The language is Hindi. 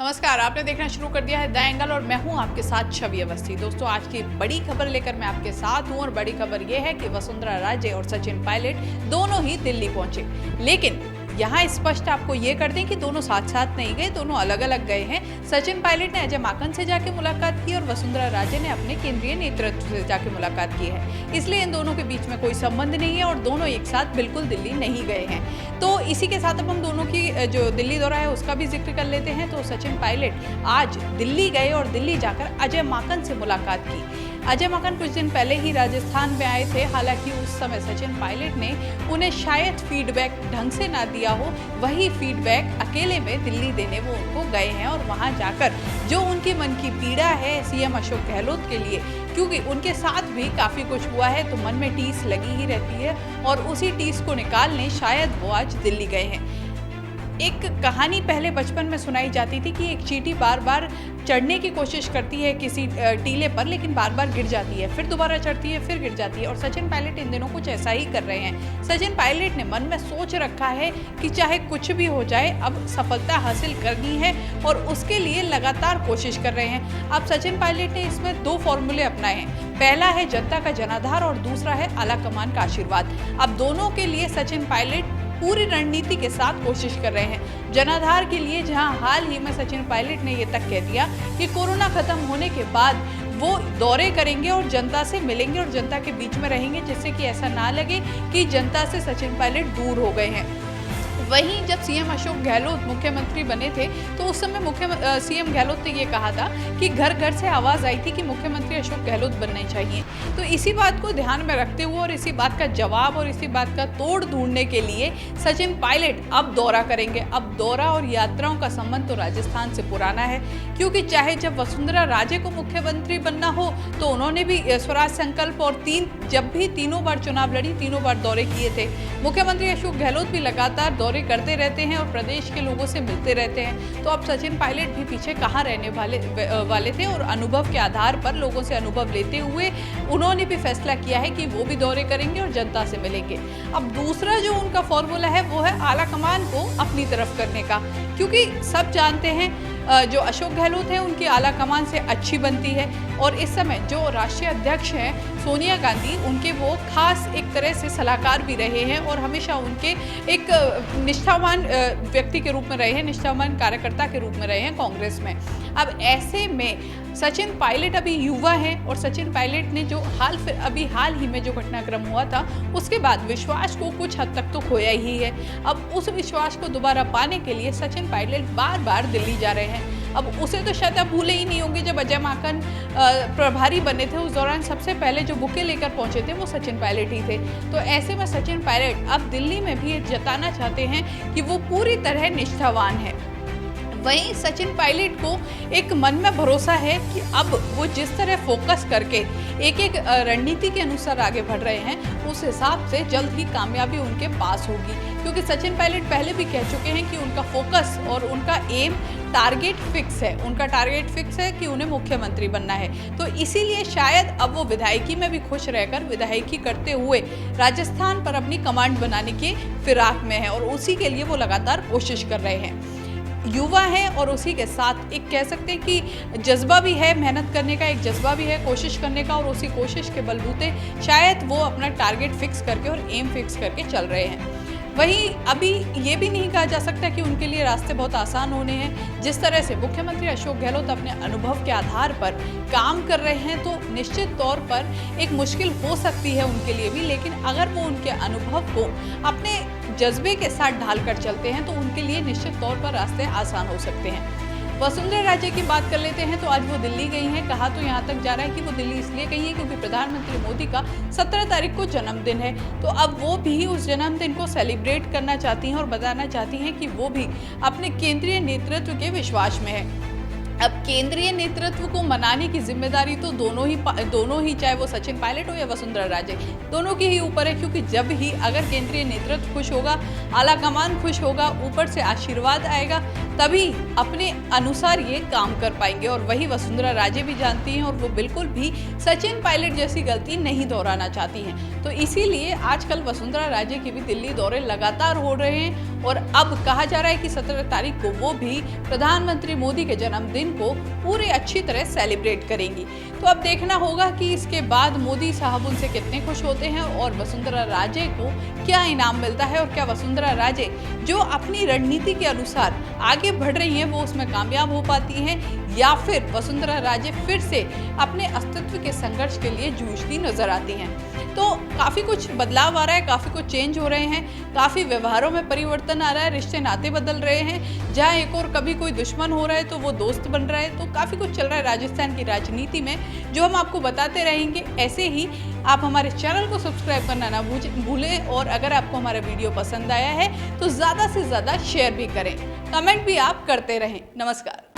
नमस्कार, आपने देखना शुरू कर दिया है द एंगल और मैं हूं आपके साथ छवि अवस्थी। दोस्तों, आज की बड़ी खबर लेकर मैं आपके साथ हूं और बड़ी खबर यह है कि वसुंधरा राजे और सचिन पायलट दोनों ही दिल्ली पहुंचे। लेकिन यहाँ स्पष्ट आपको ये कर दें कि दोनों साथ साथ नहीं गए, दोनों अलग अलग गए हैं। सचिन पायलट ने अजय माकन से जाके मुलाकात की और वसुंधरा राजे ने अपने केंद्रीय नेतृत्व से जाके मुलाकात की है। इसलिए इन दोनों के बीच में कोई संबंध नहीं है और दोनों एक साथ बिल्कुल दिल्ली नहीं गए हैं। तो इसी के साथ अब हम दोनों की जो दिल्ली दौरा है उसका भी जिक्र कर लेते हैं। तो सचिन पायलट आज दिल्ली गए और दिल्ली जाकर अजय माकन से मुलाकात की। अजय माकन कुछ दिन पहले ही राजस्थान में आए थे। हालांकि उस समय सचिन पायलट ने उन्हें शायद फीडबैक ढंग से ना दिया हो, वही फीडबैक अकेले में दिल्ली देने वो उनको गए हैं और वहां जाकर जो उनकी मन की पीड़ा है सीएम अशोक गहलोत के लिए, क्योंकि उनके साथ भी काफी कुछ हुआ है तो मन में टीस लगी ही रहती है और उसी टीस को निकालने शायद वो आज दिल्ली गए हैं। एक कहानी पहले बचपन में सुनाई जाती थी कि एक चींटी बार बार चढ़ने की कोशिश करती है किसी टीले पर, लेकिन बार बार गिर जाती है, फिर दोबारा चढ़ती है, फिर गिर जाती है। और सचिन पायलट इन दिनों कुछ ऐसा ही कर रहे हैं। सचिन पायलट ने मन में सोच रखा है कि चाहे कुछ भी हो जाए, अब सफलता हासिल करनी है और उसके लिए लगातार कोशिश कर रहे हैं। अब सचिन पायलट ने इसमें दो फॉर्मूले अपनाए हैं। पहला है जनता का जनाधार और दूसरा है आलाकमान का आशीर्वाद। अब दोनों के लिए सचिन पायलट पूरी रणनीति के साथ कोशिश कर रहे हैं। जनाधार के लिए जहां हाल ही में सचिन पायलट ने ये तक कह दिया कि कोरोना खत्म होने के बाद वो दौरे करेंगे और जनता से मिलेंगे और जनता के बीच में रहेंगे, जिससे कि ऐसा ना लगे कि जनता से सचिन पायलट दूर हो गए हैं। वहीं जब सीएम अशोक गहलोत मुख्यमंत्री बने थे तो उस समय सीएम गहलोत ने ये कहा था कि घर घर से आवाज आई थी कि मुख्यमंत्री अशोक गहलोत बनने चाहिए। तो इसी बात को ध्यान में रखते हुए और इसी बात का जवाब और इसी बात का तोड़ ढूंढने के लिए सचिन पायलट अब दौरा करेंगे। अब दौरा और यात्राओं का संबंध तो राजस्थान से पुराना है, क्योंकि चाहे जब वसुंधरा राजे को मुख्यमंत्री बनना हो तो उन्होंने भी स्वराज संकल्प और जब भी तीनों बार चुनाव लड़ी, तीनों बार दौरे किए थे। मुख्यमंत्री अशोक गहलोत भी लगातार दौरे करते रहते हैं और प्रदेश के लोगों से मिलते रहते हैं। तो अब सचिन पायलट भी पीछे कहाँ रहने वाले थे और अनुभव के आधार पर लोगों से अनुभव लेते हुए उन्होंने भी फैसला किया है कि वो भी दौरे करेंगे और जनता से मिलेंगे। अब दूसरा जो उनका फॉर्मूला है वो है आला कमान को अपनी तरफ करने का, क्योंकि सब जानते हैं जो अशोक गहलोत है उनकी आला कमान से अच्छी बनती है और इस समय जो राष्ट्रीय अध्यक्ष हैं सोनिया गांधी, उनके वो खास एक तरह से सलाहकार भी रहे हैं और हमेशा उनके एक निष्ठावान व्यक्ति के रूप में रहे हैं, निष्ठावान कार्यकर्ता के रूप में रहे हैं कांग्रेस में। अब ऐसे में सचिन पायलट अभी युवा हैं और सचिन पायलट ने जो हाल ही में जो घटनाक्रम हुआ था उसके बाद विश्वास को कुछ हद तक तो खोया ही है। अब उस विश्वास को दोबारा पाने के लिए सचिन पायलट बार बार दिल्ली जा रहे हैं। अब उसे तो शायद आप भूले ही नहीं होंगे, जब अजय माकन प्रभारी बने थे उस दौरान सबसे पहले जो बुके लेकर पहुंचे थे वो सचिन पायलट ही थे। तो ऐसे में सचिन पायलट अब दिल्ली में भी जताना चाहते हैं कि वो पूरी तरह निष्ठावान है। वहीं सचिन पायलट को एक मन में भरोसा है कि अब वो जिस तरह फोकस करके एक एक रणनीति के अनुसार आगे बढ़ रहे हैं उस हिसाब से जल्द ही कामयाबी उनके पास होगी, क्योंकि सचिन पायलट पहले भी कह चुके हैं कि उनका फोकस और उनका एम टारगेट फिक्स है। उनका टारगेट फिक्स है कि उन्हें मुख्यमंत्री बनना है। तो इसीलिए शायद अब वो विधायकी में भी खुश रहकर विधायकी करते हुए राजस्थान पर अपनी कमांड बनाने के फिराक में है और उसी के लिए वो लगातार कोशिश कर रहे हैं। युवा है और उसी के साथ एक कह सकते हैं कि जज्बा भी है, मेहनत करने का एक जज्बा भी है, कोशिश करने का, और उसी कोशिश के बलबूते शायद वो अपना टारगेट फिक्स करके और एम फिक्स करके चल रहे हैं। वहीं अभी ये भी नहीं कहा जा सकता कि उनके लिए रास्ते बहुत आसान होने हैं। जिस तरह से मुख्यमंत्री अशोक गहलोत अपने अनुभव के आधार पर काम कर रहे हैं तो निश्चित तौर पर एक मुश्किल हो सकती है उनके लिए भी, लेकिन अगर वो उनके अनुभव को अपने जज्बे के साथ ढालकर चलते हैं तो उनके लिए निश्चित तौर पर रास्ते आसान हो सकते हैं। वसुंधरा राजे की बात कर लेते हैं तो आज वो दिल्ली गई हैं। कहा तो यहाँ तक जा रहा है कि वो दिल्ली इसलिए गई है क्योंकि प्रधानमंत्री मोदी का 17 तारीख को जन्मदिन है। तो अब वो भी उस जन्मदिन को सेलिब्रेट करना चाहती हैं और बताना चाहती हैं कि वो भी अपने केंद्रीय नेतृत्व के विश्वास में है। अब केंद्रीय नेतृत्व को मनाने की जिम्मेदारी तो दोनों ही चाहे वो सचिन पायलट हो या वसुंधरा राजे, दोनों के ही ऊपर है, क्योंकि जब ही अगर केंद्रीय नेतृत्व खुश होगा, आला कमान खुश होगा, ऊपर से आशीर्वाद आएगा, तभी अपने अनुसार ये काम कर पाएंगे। और वही वसुंधरा राजे भी जानती हैं और वो बिल्कुल भी सचिन पायलट जैसी गलती नहीं दोहराना चाहती हैं। तो इसीलिए आजकल वसुंधरा राजे के भी दिल्ली दौरे लगातार हो रहे हैं और अब कहा जा रहा है कि 17 तारीख को वो भी प्रधानमंत्री मोदी के जन्मदिन को पूरे अच्छी तरह सेलिब्रेट करेंगी। तो अब देखना होगा कि इसके बाद मोदी साहब उनसे कितने खुश होते हैं और वसुंधरा राजे को क्या इनाम मिलता है, और क्या वसुंधरा राजे जो अपनी रणनीति के अनुसार आगे बढ़ रही हैं वो उसमें कामयाब हो पाती हैं, या फिर वसुंधरा राजे फिर से अपने अस्तित्व के संघर्ष के लिए जूझती नजर आती हैं। तो काफ़ी कुछ बदलाव आ रहा है, काफ़ी कुछ चेंज हो रहे हैं, काफ़ी व्यवहारों में परिवर्तन आ रहा है, रिश्ते नाते बदल रहे हैं। जहाँ एक और कभी कोई दुश्मन हो रहा है तो वो दोस्त बन रहा है। तो काफ़ी कुछ चल रहा है राजस्थान की राजनीति में, जो हम आपको बताते रहेंगे। ऐसे ही आप हमारे चैनल को सब्सक्राइब करना ना भूलें, और अगर आपको हमारा वीडियो पसंद आया है तो ज़्यादा से ज़्यादा शेयर भी करें, कमेंट भी आप करते रहें। नमस्कार।